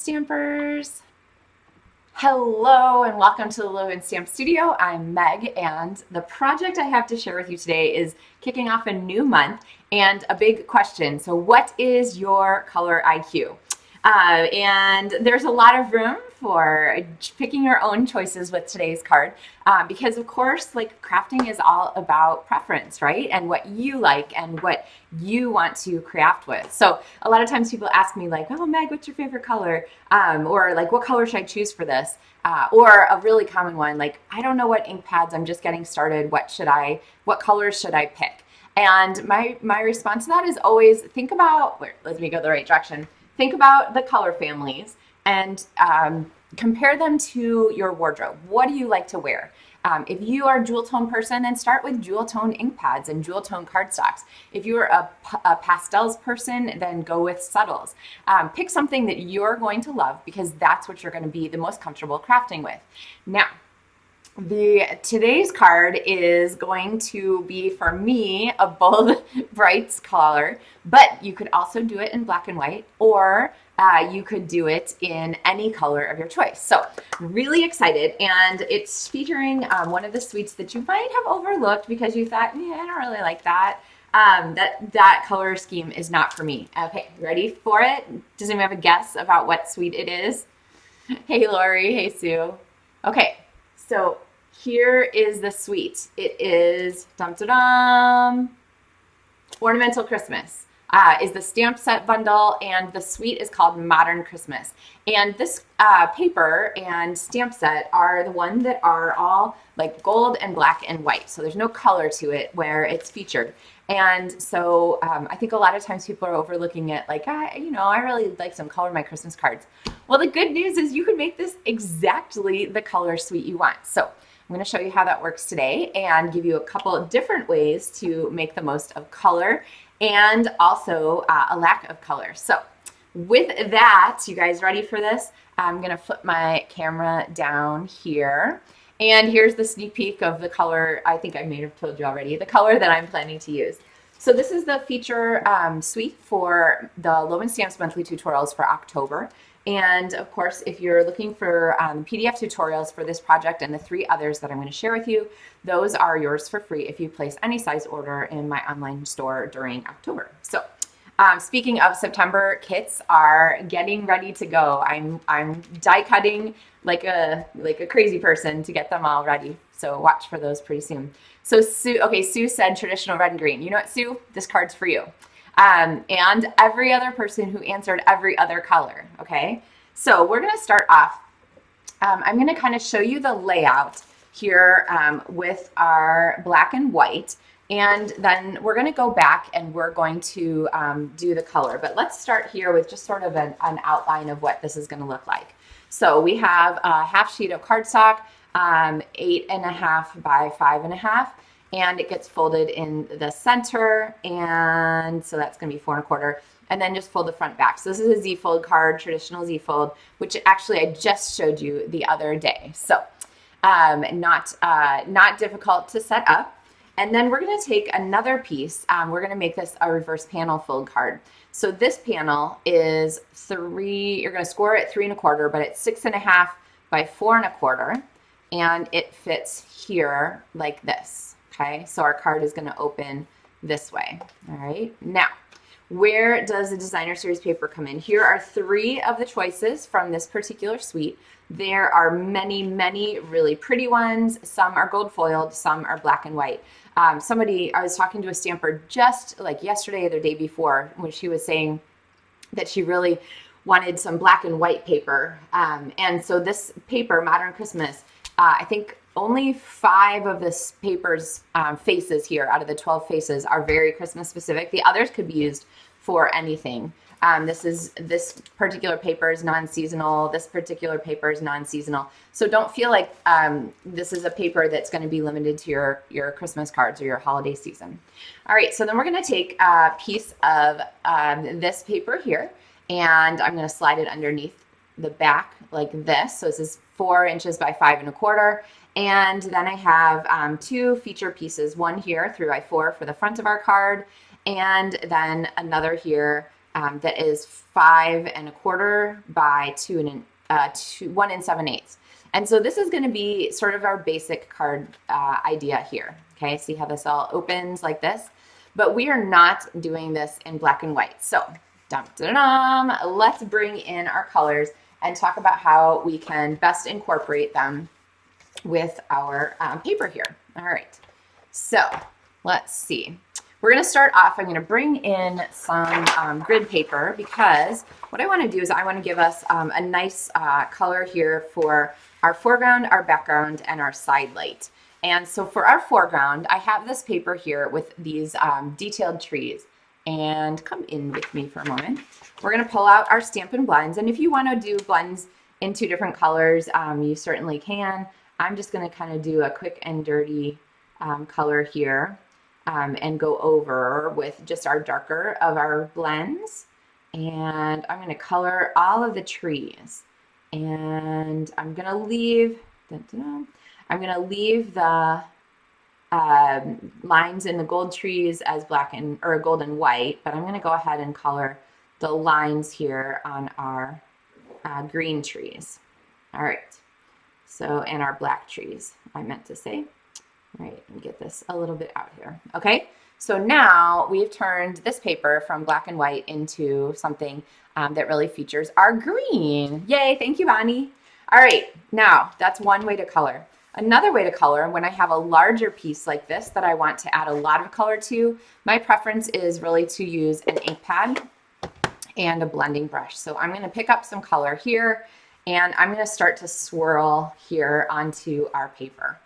Stampers. Hello and welcome to the Loven Stamp Studio. I'm Meg, and the project I have to share with you today is kicking off a new month and a big question. So what is your color IQ? And there's a lot of room for picking your own choices with today's card because, of course, like crafting is all about preference, right? And what you like and what you want to craft with. So a lot of times people ask me like, oh, Meg, what's your favorite color? Or like, what color should I choose for this? Or a really common one, like, I don't know what ink pads, I'm just getting started. What colors should I pick? And my response to that is always think about, let me go the right direction. Think about the color families and compare them to your wardrobe. What do you like to wear? If you are a jewel tone person, then start with jewel tone ink pads and jewel tone cardstocks. If you're a pastels person, then go with subtles. Pick something that you're going to love because that's what you're going to be the most comfortable crafting with. Now, today's card is going to be, for me, a bold brights color, but you could also do it in black and white, or you could do it in any color of your choice. So really excited, and it's featuring one of the suites that you might have overlooked because you thought, yeah, I don't really like that. That color scheme is not for me. Okay, ready for it? Does anyone have a guess about what suite it is? Hey, Lori. Hey, Sue. Okay, so here is the suite. It is Ornamental Christmas. Is the stamp set bundle, and the suite is called Modern Christmas. And this paper and stamp set are the ones that are all like gold and black and white. So there's no color to it where it's featured. And so I think a lot of times people are overlooking it like, I really like some color in my Christmas cards. Well, the good news is you can make this exactly the color suite you want. So I'm going to show you how that works today and give you a couple of different ways to make the most of color and also a lack of color. So with that, you guys ready for this? I'm going to flip my camera down here. And here's the sneak peek of the color. I think I may have told you already, the color that I'm planning to use. So this is the feature suite for the Loven Stamps monthly tutorials for October. And of course, if you're looking for PDF tutorials for this project and the 3 others that I'm going to share with you, those are yours for free if you place any size order in my online store during October. So speaking of September, kits are getting ready to go. I'm die cutting like a crazy person to get them all ready. So watch for those pretty soon. So Sue said traditional red and green. You know what, Sue? This card's for you. And every other person who answered every other color, okay? So we're going to start off. I'm going to kind of show you the layout here with our black and white, and then we're going to go back and we're going to do the color. But let's start here with just sort of an outline of what this is going to look like. So we have a half sheet of cardstock, 8.5 by 5.5. And it gets folded in the center, and so that's going to be 4.25, and then just fold the front back. So this is a Z-fold card, traditional Z-fold, which actually I just showed you the other day. So not difficult to set up. And then we're going to take another piece. We're going to make this a reverse panel fold card. So this panel is you're going to score it 3.25, but it's 6.5 by 4.25, and it fits here like this. Okay, so our card is going to open this way. All right, now, where does the designer series paper come in? Here are 3 of the choices from this particular suite. There are many, many really pretty ones. Some are gold foiled, some are black and white. I was talking to a stamper just like yesterday or the day before when she was saying that she really wanted some black and white paper. And so this paper, Modern Christmas, I think only 5 of this paper's faces here out of the 12 faces are very Christmas specific. The others could be used for anything. This particular paper is non-seasonal. This particular paper is non-seasonal. So don't feel like this is a paper that's going to be limited to your Christmas cards or your holiday season. All right, so then we're going to take a piece of this paper here, and I'm going to slide it underneath the back like this. So this is 4 inches by 5.25. And then I have 2 feature pieces, one here 3x4 for the front of our card, and then another here that is 5¼ by 1 7/8. And so this is going to be sort of our basic card idea here. Okay, see how this all opens like this? But we are not doing this in black and white. So let's bring in our colors and talk about how we can best incorporate them with our paper here. All right, so let's see. We're going to start off, I'm going to bring in some grid paper because what I want to do is I want to give us a nice color here for our foreground, our background, and our side light. And so for our foreground, I have this paper here with these detailed trees. And come in with me for a moment. We're going to pull out our Stampin' blends. And if you want to do blends in 2 different colors, you certainly can. I'm just going to kind of do a quick and dirty color here. And go over with just our darker of our blends. And I'm going to color all of the trees. And I'm going to leave, the lines in the gold trees as black or gold and white, but I'm going to go ahead and color the lines here on our green trees. All right. So, and our black trees, I meant to say. Right, and get this a little bit out here. Okay, so now we've turned this paper from black and white into something that really features our green. Yay, thank you, Bonnie. All right, now that's one way to color. Another way to color, when I have a larger piece like this that I want to add a lot of color to, my preference is really to use an ink pad and a blending brush. So I'm going to pick up some color here, and I'm going to start to swirl here onto our paper.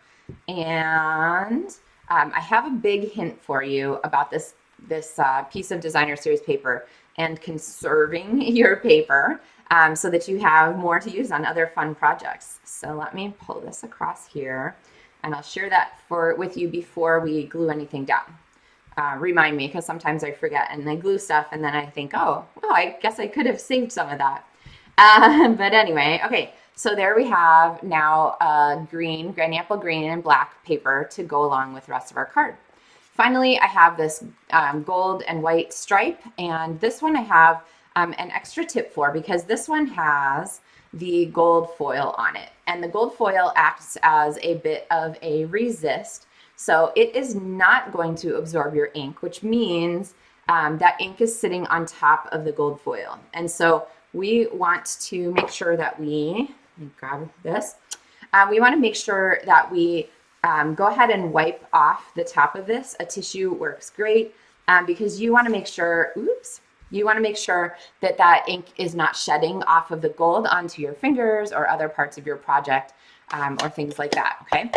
And I have a big hint for you about this piece of designer series paper and conserving your paper so that you have more to use on other fun projects. So let me pull this across here, and I'll share that with you before we glue anything down. Remind me, because sometimes I forget and I glue stuff and then I think, oh, well, I guess I could have saved some of that. But anyway, okay. So there we have now granny apple green and black paper to go along with the rest of our card. Finally, I have this gold and white stripe, and this one I have an extra tip for because this one has the gold foil on it. And the gold foil acts as a bit of a resist, so it is not going to absorb your ink, which means that ink is sitting on top of the gold foil. And so we want to make sure that let me grab this. We want to make sure that we go ahead and wipe off the top of this. A tissue works great because you want to make sure, that ink is not shedding off of the gold onto your fingers or other parts of your project or things like that, okay?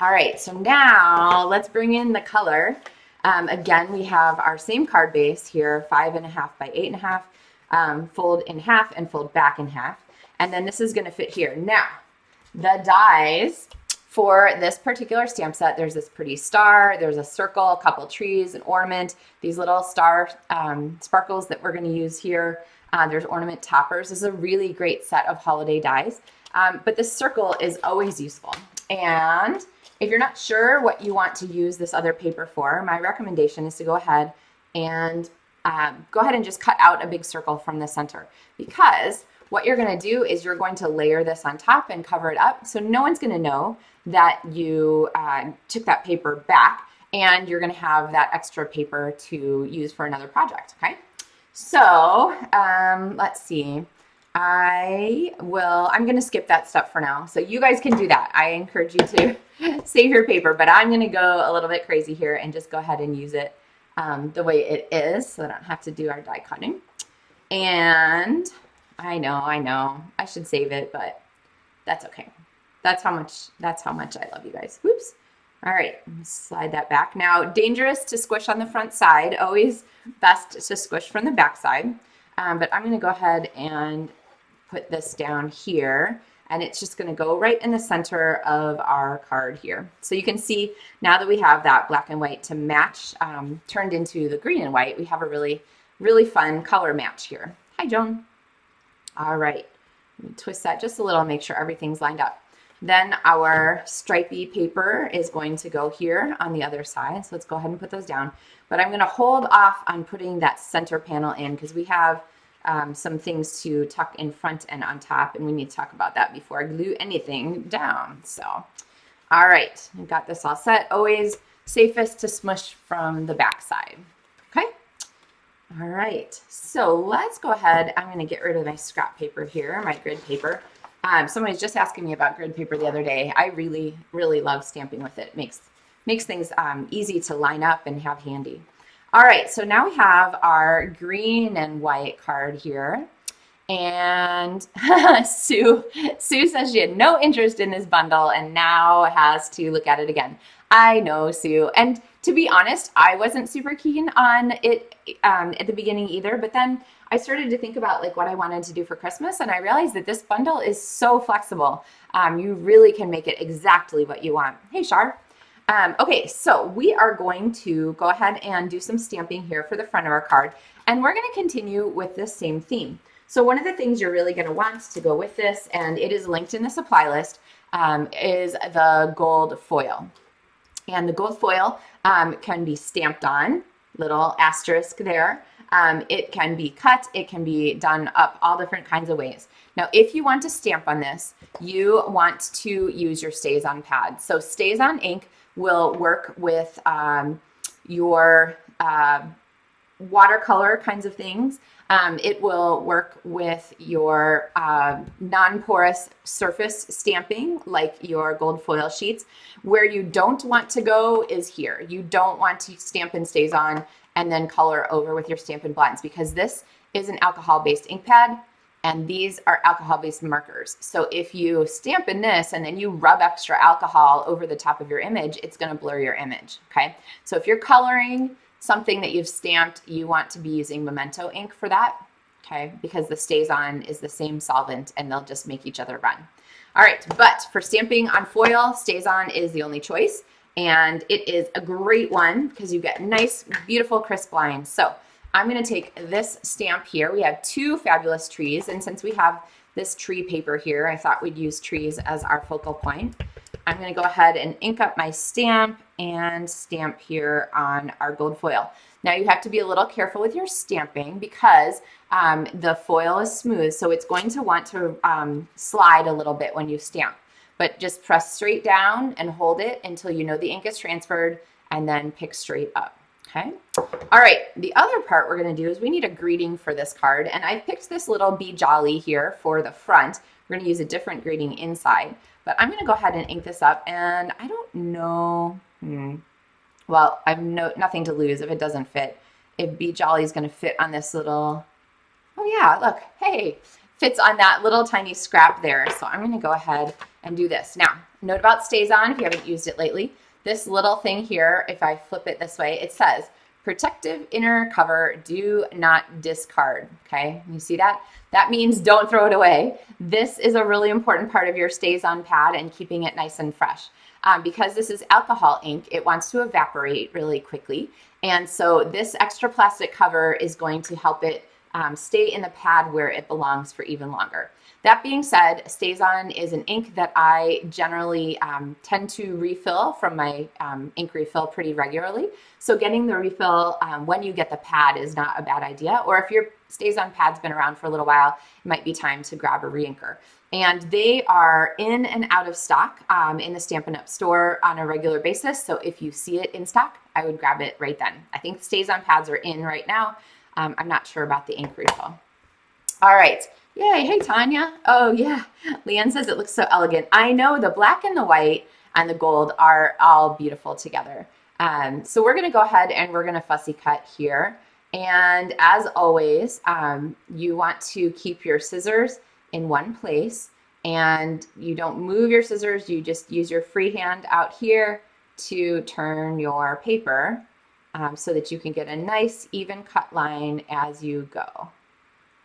All right, so now let's bring in the color. Again, we have our same card base here, 5½ by 8½, fold in half and fold back in half. And then this is going to fit here. Now, the dies for this particular stamp set, there's this pretty star, there's a circle, a couple trees, an ornament, these little star sparkles that we're going to use here. There's ornament toppers. This is a really great set of holiday dies. But this circle is always useful. And if you're not sure what you want to use this other paper for, my recommendation is to go ahead and just cut out a big circle from the center, because what you're going to do is you're going to layer this on top and cover it up, so no one's going to know that you took that paper back, and you're going to have that extra paper to use for another project, okay? So let's see. I'm going to skip that step for now, so you guys can do that. I encourage you to save your paper, but I'm going to go a little bit crazy here and just go ahead and use it the way it is, so I don't have to do our die cutting. And I know, I should save it, but that's okay. That's how much I love you guys. Whoops. All right, slide that back. Now, dangerous to squish on the front side, always best to squish from the back side. But I'm going to go ahead and put this down here, and it's just going to go right in the center of our card here. So you can see now that we have that black and white to match, turned into the green and white, we have a really, really fun color match here. Hi, Joan. All right, let me twist that just a little, make sure everything's lined up. Then our stripy paper is going to go here on the other side. So let's go ahead and put those down. But I'm going to hold off on putting that center panel in because we have some things to tuck in front and on top, and we need to talk about that before I glue anything down. So, all right, I've got this all set. Always safest to smush from the back side. Okay. All right, so let's go ahead. I'm going to get rid of my scrap paper here, my grid paper. Somebody was just asking me about grid paper the other day. I really, really love stamping with it. Makes things easy to line up and have handy. All right, so now we have our green and white card here. And Sue says she had no interest in this bundle and now has to look at it again. I know, Sue. And to be honest, I wasn't super keen on it at the beginning either, but then I started to think about like what I wanted to do for Christmas, and I realized that this bundle is so flexible. You really can make it exactly what you want. Hey, Shar. Okay, so we are going to go ahead and do some stamping here for the front of our card, and we're going to continue with this same theme. So one of the things you're really going to want to go with this, and it is linked in the supply list, is the gold foil. And the gold foil can be stamped on, little asterisk there. It can be cut, it can be done up all different kinds of ways. Now, if you want to stamp on this, you want to use your Stays-On pad. So Stays-On ink will work with your watercolor kinds of things. It will work with your non-porous surface stamping, like your gold foil sheets. Where you don't want to go is here. You don't want to stamp in Stays-On and then color over with your Stampin' Blends, because this is an alcohol-based ink pad and these are alcohol-based markers. So if you stamp in this and then you rub extra alcohol over the top of your image, it's going to blur your image, okay? So if you're coloring something that you've stamped, you want to be using Memento ink for that, okay? Because the Stays-On is the same solvent and they'll just make each other run. All right, but for stamping on foil, Stays-On is the only choice. And it is a great one because you get nice, beautiful, crisp lines. So I'm going to take this stamp here. We have two fabulous trees. And since we have this tree paper here, I thought we'd use trees as our focal point. I'm going to go ahead and ink up my stamp and stamp here on our gold foil. Now you have to be a little careful with your stamping because the foil is smooth. So it's going to want to slide a little bit when you stamp. But just press straight down and hold it until you know the ink is transferred and then pick straight up, okay? All right, the other part we're gonna do is we need a greeting for this card, and I picked this little Be Jolly here for the front. We're gonna use a different greeting inside, but I'm gonna go ahead and ink this up, and I don't know, well, I've nothing to lose if it doesn't fit. If Be Jolly is gonna fit on this little, oh yeah, look, hey, fits on that little tiny scrap there. So I'm gonna go ahead and do this. Now, note about Stays-On, if you haven't used it lately, this little thing here, if I flip it this way, it says, protective inner cover, do not discard, okay? You see that? That means don't throw it away. This is a really important part of your Stays-On pad and keeping it nice and fresh. Because this is alcohol ink, it wants to evaporate really quickly. And so this extra plastic cover is going to help it stay in the pad where it belongs for even longer. That being said, Stays-On is an ink that I generally tend to refill from my ink refill pretty regularly. So getting the refill when you get the pad is not a bad idea. Or if your Stays-On pad's been around for a little while, it might be time to grab a reinker. And they are in and out of stock in the Stampin' Up store on a regular basis. So if you see it in stock, I would grab it right then. I think Stays-On pads are in right now. I'm not sure about the ink refill. All right. Yay. Hey, Tanya. Oh, yeah. Leanne says it looks so elegant. I know the black and the white and the gold are all beautiful together. So we're going to go ahead and we're going to fussy cut here. And as always, you want to keep your scissors in one place and you don't move your scissors. You just use your free hand out here to turn your paper so that you can get a nice even cut line as you go.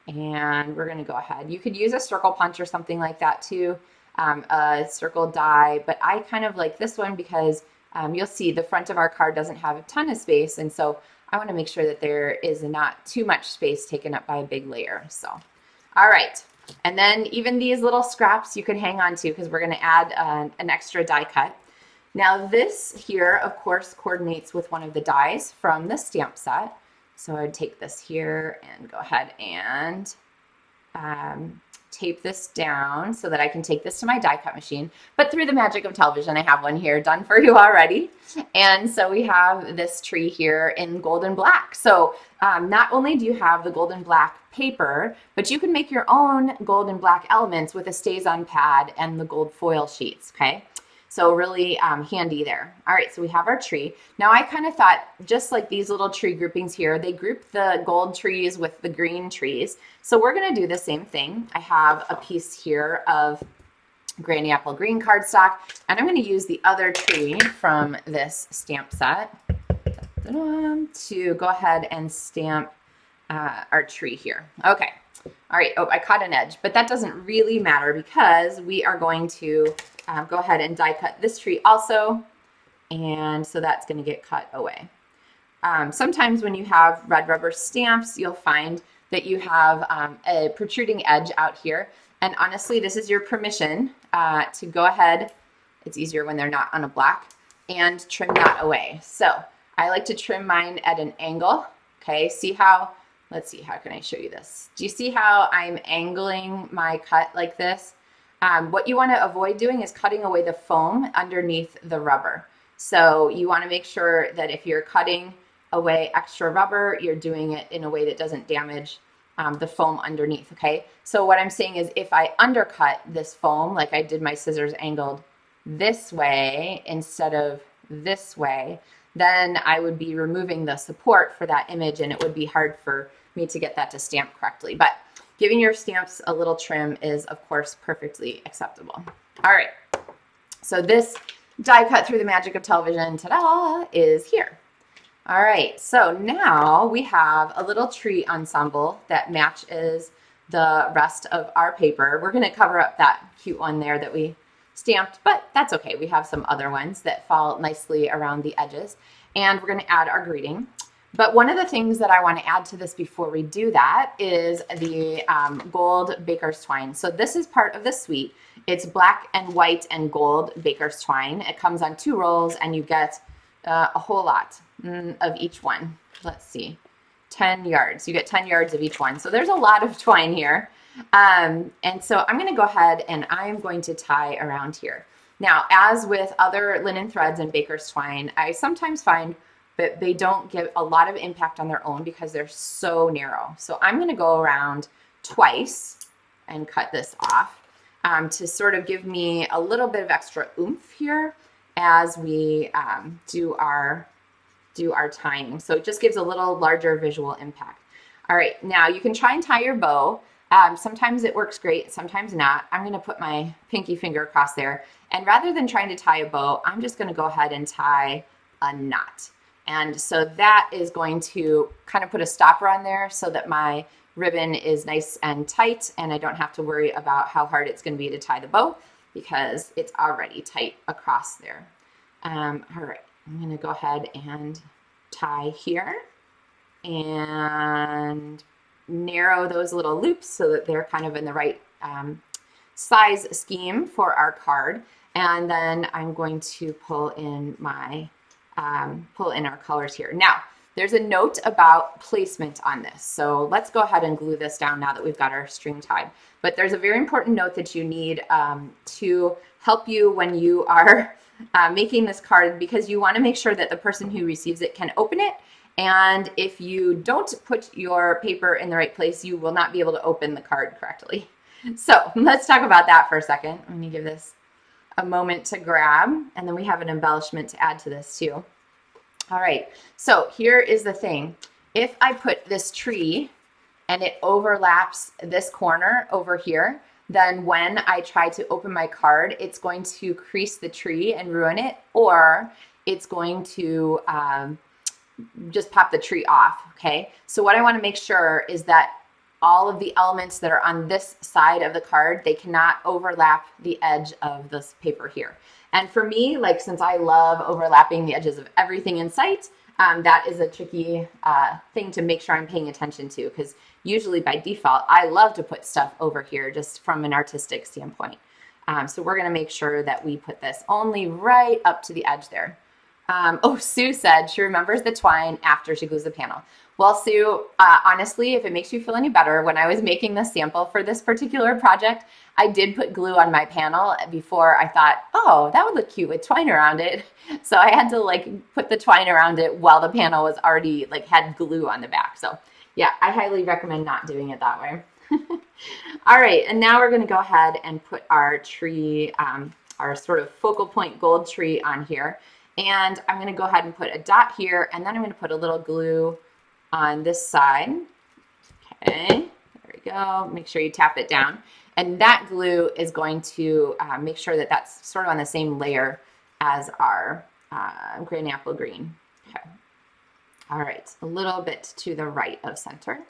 And we're going to go ahead. You could use a circle punch or something like that too, a circle die, but I kind of like this one because you'll see the front of our card doesn't have a ton of space, and so I want to make sure that there is not too much space taken up by a big layer. So, all right. And then even these little scraps you can hang on to because we're going to add an extra die cut. Now this here, of course, coordinates with one of the dies from the stamp set. So I would take this here and go ahead and tape this down so that I can take this to my die cut machine. But through the magic of television, I have one here done for you already. And so we have this tree here in gold and black. So not only do you have the gold and black paper, but you can make your own gold and black elements with a stays-on pad and the gold foil sheets, okay? So really handy there. All right, so we have our tree. Now I kind of thought, just like these little tree groupings here, they group the gold trees with the green trees. So we're gonna do the same thing. I have a piece here of Granny Apple Green cardstock, and I'm gonna use the other tree from this stamp set to go ahead and stamp our tree here. Okay. All right, oh, I caught an edge, but that doesn't really matter because we are going to go ahead and die cut this tree also, and so that's going to get cut away. Sometimes when you have red rubber stamps, you'll find that you have a protruding edge out here, and honestly, this is your permission to go ahead, it's easier when they're not on a black, and trim that away. So I like to trim mine at an angle, okay? See how, let's see, how can I show you this? Do you see how I'm angling my cut like this? What you want to avoid doing is cutting away the foam underneath the rubber. So you want to make sure that if you're cutting away extra rubber, you're doing it in a way that doesn't damage the foam underneath, okay? So what I'm saying is if I undercut this foam, like I did my scissors angled this way instead of this way, then I would be removing the support for that image and it would be hard for me to get that to stamp correctly. But giving your stamps a little trim is, of course, perfectly acceptable. All right, so this die cut through the magic of television, ta-da, is here. All right, so now we have a little tree ensemble that matches the rest of our paper. We're gonna cover up that cute one there that we stamped, but that's okay. We have some other ones that fall nicely around the edges, and we're gonna add our greeting. But one of the things that I want to add to this before we do that is the gold baker's twine. So this is part of the suite. It's black and white and gold baker's twine. It comes on 2 rolls and you get a whole lot of each one. Let's see, 10 yards. You get 10 yards of each one. So there's a lot of twine here. And so I'm going to go ahead and I'm going to tie around here. Now, as with other linen threads and baker's twine, I sometimes find but they don't give a lot of impact on their own because they're so narrow. So I'm gonna go around twice and cut this off to sort of give me a little bit of extra oomph here as we do our tying. So it just gives a little larger visual impact. All right, now you can try and tie your bow. Sometimes it works great, sometimes not. I'm gonna put my pinky finger across there, and rather than trying to tie a bow, I'm just gonna go ahead and tie a knot. And so that is going to kind of put a stopper on there so that my ribbon is nice and tight and I don't have to worry about how hard it's going to be to tie the bow because it's already tight across there. All right, I'm going to go ahead and tie here and narrow those little loops so that they're kind of in the right size scheme for our card. And then I'm going to pull in our colors here. Now, there's a note about placement on this. So let's go ahead and glue this down now that we've got our string tied. But there's a very important note that you need to help you when you are making this card, because you want to make sure that the person who receives it can open it. And if you don't put your paper in the right place, you will not be able to open the card correctly. So let's talk about that for a second. Let me give this a moment to grab, and then we have an embellishment to add to this too. All right, so here is the thing. If I put this tree and it overlaps this corner over here, then when I try to open my card, it's going to crease the tree and ruin it, or it's going to just pop the tree off, okay? So what I wanna make sure is that all of the elements that are on this side of the card, they cannot overlap the edge of this paper here. And for me, like, since I love overlapping the edges of everything in sight, that is a tricky thing to make sure I'm paying attention to, because usually by default. I love to put stuff over here just from an artistic standpoint. So we're going to make sure that we put this only right up to the edge there. Oh, Sue said she remembers the twine after she glues the panel. Well, Sue, honestly, if it makes you feel any better, when I was making the sample for this particular project, I did put glue on my panel before I thought, oh, that would look cute with twine around it. So I had to like put the twine around it while the panel was already like had glue on the back. So yeah, I highly recommend not doing it that way. All right, and now we're going to go ahead and put our tree, our sort of focal point gold tree on here. And I'm going to go ahead and put a dot here, and then I'm going to put a little glue on this side. Okay, there we go. Make sure you tap it down. And that glue is going to make sure that that's sort of on the same layer as our granny apple green. Okay. All right, a little bit to the right of center.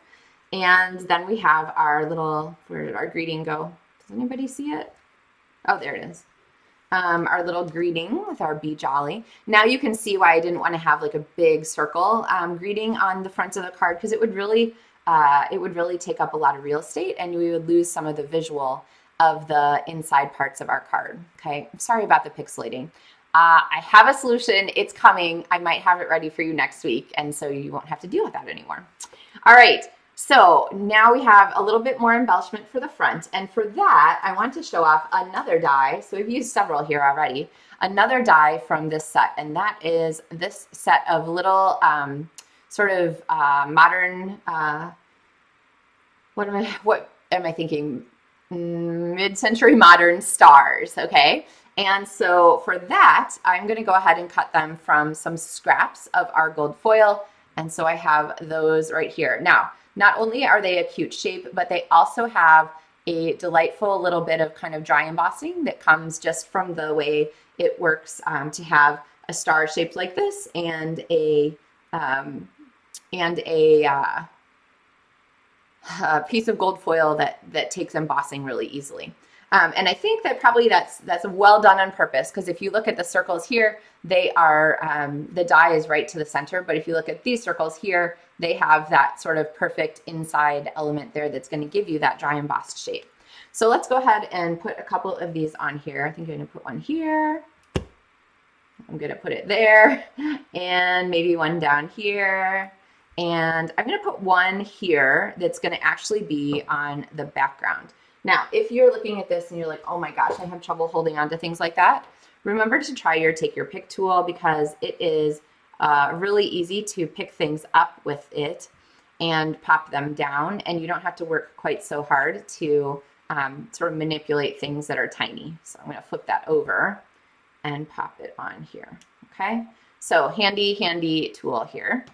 And then we have our little, where did our greeting go? Does anybody see it? Oh, there it is. Our little greeting with our Be Jolly. Now you can see why I didn't want to have like a big circle greeting on the front of the card, because it would really take up a lot of real estate and we would lose some of the visual of the inside parts of our card. Okay, I'm sorry about the pixelating. I have a solution. It's coming. I might have it ready for you next week, and so you won't have to deal with that anymore. All right. So now we have a little bit more embellishment for the front, and for that I want to show off another die. So we've used several here already. Another die from this set, and that is this set of little sort of modern, what am I thinking? Mid-century modern stars, okay? And so for that, I'm going to go ahead and cut them from some scraps of our gold foil, and so I have those right here. Now, not only are they a cute shape, but they also have a delightful little bit of kind of dry embossing that comes just from the way it works to have a star shaped like this and a piece of gold foil that takes embossing really easily. And I think that probably that's well done on purpose, because if you look at the circles here, they are, the die is right to the center, but if you look at these circles here, they have that sort of perfect inside element there that's going to give you that dry embossed shape. So let's go ahead and put a couple of these on here. I think I'm going to put one here. I'm going to put it there, and maybe one down here. And I'm going to put one here that's going to actually be on the background. Now, if you're looking at this and you're like, oh my gosh, I have trouble holding on to things like that, remember to try your take your pick tool, because it is really easy to pick things up with it and pop them down, and you don't have to work quite so hard to sort of manipulate things that are tiny. So I'm going to flip that over and pop it on here. Okay, so handy tool here.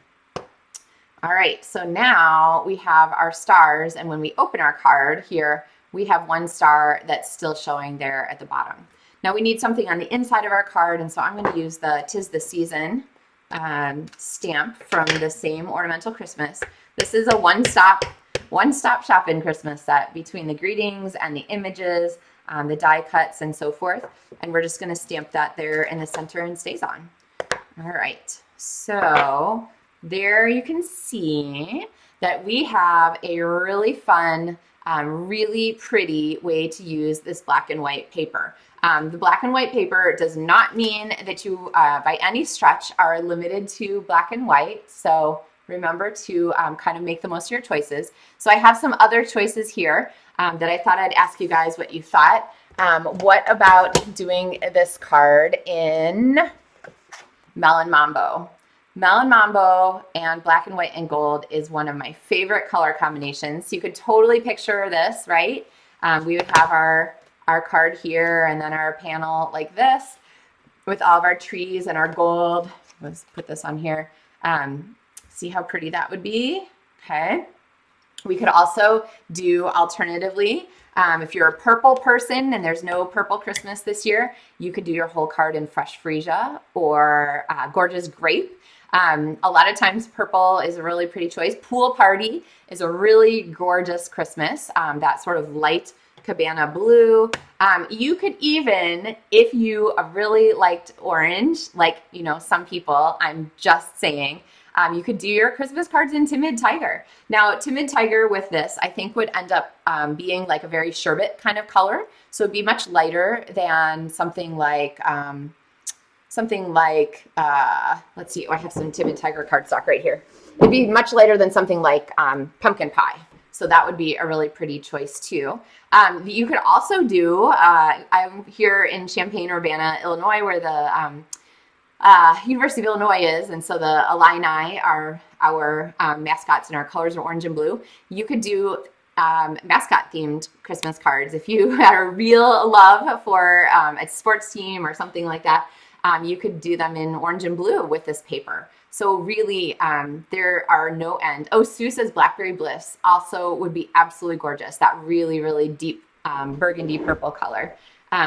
All right, so now we have our stars, and when we open our card here, we have one star that's still showing there at the bottom. Now we need something on the inside of our card, and so I'm going to use the 'Tis the Season stamp from the same Ornamental Christmas. This is a one-stop shopping Christmas set between the greetings and the images, the die cuts, and so forth. And we're just going to stamp that there in the center and stays on. All right, so there you can see that we have a really fun, really pretty way to use this black and white paper. The black and white paper does not mean that you, by any stretch, are limited to black and white. So remember to kind of make the most of your choices. So I have some other choices here that I thought I'd ask you guys what you thought. What about doing this card in Melon Mambo? Melon Mambo and black and white and gold is one of my favorite color combinations. You could totally picture this, right? We would have our card here and then our panel like this with all of our trees and our gold. Let's put this on here. See how pretty that would be? Okay. We could also do alternatively, if you're a purple person and there's no purple Christmas this year, you could do your whole card in fresh Freesia or gorgeous grape. A lot of times purple is a really pretty choice. Pool Party is a really gorgeous Christmas, that sort of light cabana blue. You could even, if you really liked orange, like, you know, some people, I'm just saying, You could do your Christmas cards in Timid Tiger. Now, Timid Tiger with this, I think would end up being like a very sherbet kind of color. So it'd be much lighter than something like, let's see, oh, I have some Timid Tiger cardstock right here. It'd be much lighter than something like pumpkin pie. So that would be a really pretty choice too. You could also do, I'm here in Champaign-Urbana, Illinois, where the University of Illinois is, and so the Illini are our mascots, and our colors are orange and blue. You could do mascot themed Christmas cards if you had a real love for a sports team or something like that. You could do them in orange and blue with this paper. So really, there are no end. Oh, Sue says Blackberry Bliss also would be absolutely gorgeous. That really, really deep burgundy purple color.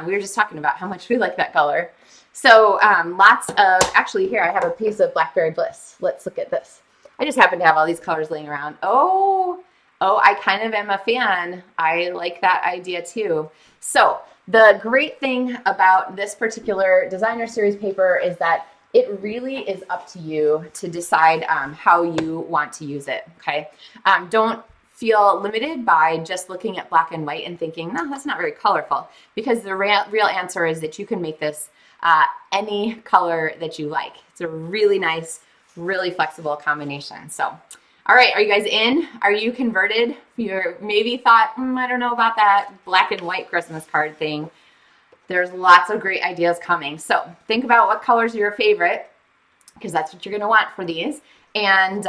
We were just talking about how much we like that color. So lots of, actually here I have a piece of Blackberry Bliss. Let's look at this. I just happen to have all these colors laying around. Oh, I kind of am a fan. I like that idea too. So the great thing about this particular designer series paper is that it really is up to you to decide how you want to use it, okay? Don't feel limited by just looking at black and white and thinking, no, that's not very colorful, because the real answer is that you can make this any color that you like. It's a really nice, really flexible combination. So, all right, are you guys in? Are you converted? You maybe thought, I don't know about that black and white Christmas card thing. There's lots of great ideas coming. So think about what colors are your favorite, because that's what you're going to want for these. And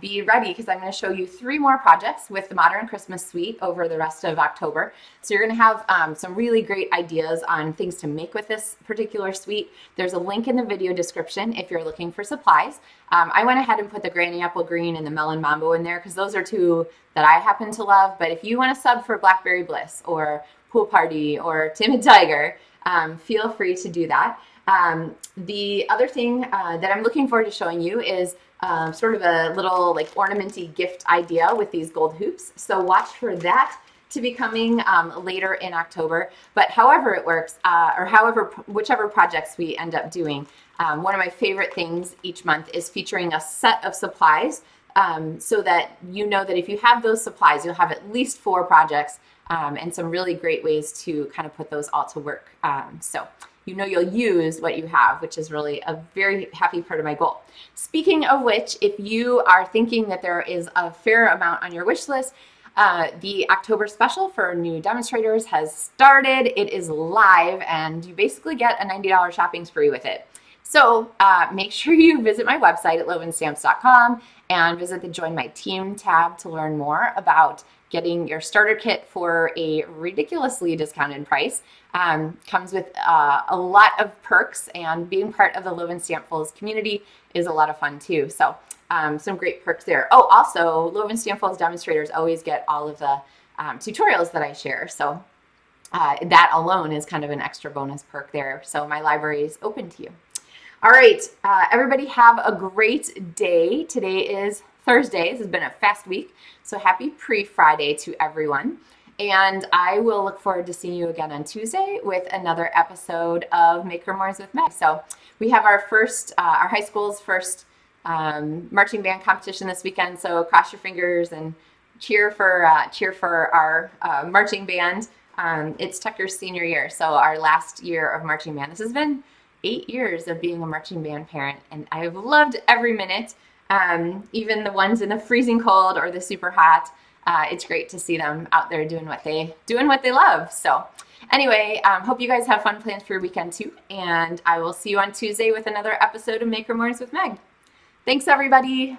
be ready, because I'm going to show you 3 more projects with the Modern Christmas Suite over the rest of October. So you're going to have some really great ideas on things to make with this particular suite. There's a link in the video description if you're looking for supplies. I went ahead and put the Granny Apple Green and the Melon Mambo in there because those are 2 that I happen to love. But if you want to sub for Blackberry Bliss or Pool Party or Timid Tiger, feel free to do that. The other thing that I'm looking forward to showing you is sort of a little like ornamenty gift idea with these gold hoops. So watch for that to be coming later in October. But however it works, or whichever projects we end up doing, one of my favorite things each month is featuring a set of supplies so that you know that if you have those supplies, you'll have at least 4 projects and some really great ways to kind of put those all to work. So you know you'll use what you have, which is really a very happy part of my goal. Speaking of which, if you are thinking that there is a fair amount on your wish list, the October special for new demonstrators has started. It is live, and you basically get a $90 shopping spree with it. So make sure you visit my website at lovenstamps.com and visit the Join My Team tab to learn more about getting your starter kit for a ridiculously discounted price. Comes with a lot of perks, and being part of the Loven Stampfuls community is a lot of fun too. So some great perks there. Oh, also Loven Stampfuls demonstrators always get all of the tutorials that I share. So that alone is kind of an extra bonus perk there. So my library is open to you. All right, everybody have a great day. Today is Thursday. This has been a fast week. So happy pre-Friday to everyone. And I will look forward to seeing you again on Tuesday with another episode of Maker More's with Meg. So we have our high school's first marching band competition this weekend. So cross your fingers and cheer for our marching band. It's Tucker's senior year, so our last year of marching band. This has been 8 years of being a marching band parent, and I've loved every minute, even the ones in the freezing cold or the super hot. It's great to see them out there doing what they love. So anyway, hope you guys have fun plans for your weekend too. And I will see you on Tuesday with another episode of Maker More's with Meg. Thanks, everybody.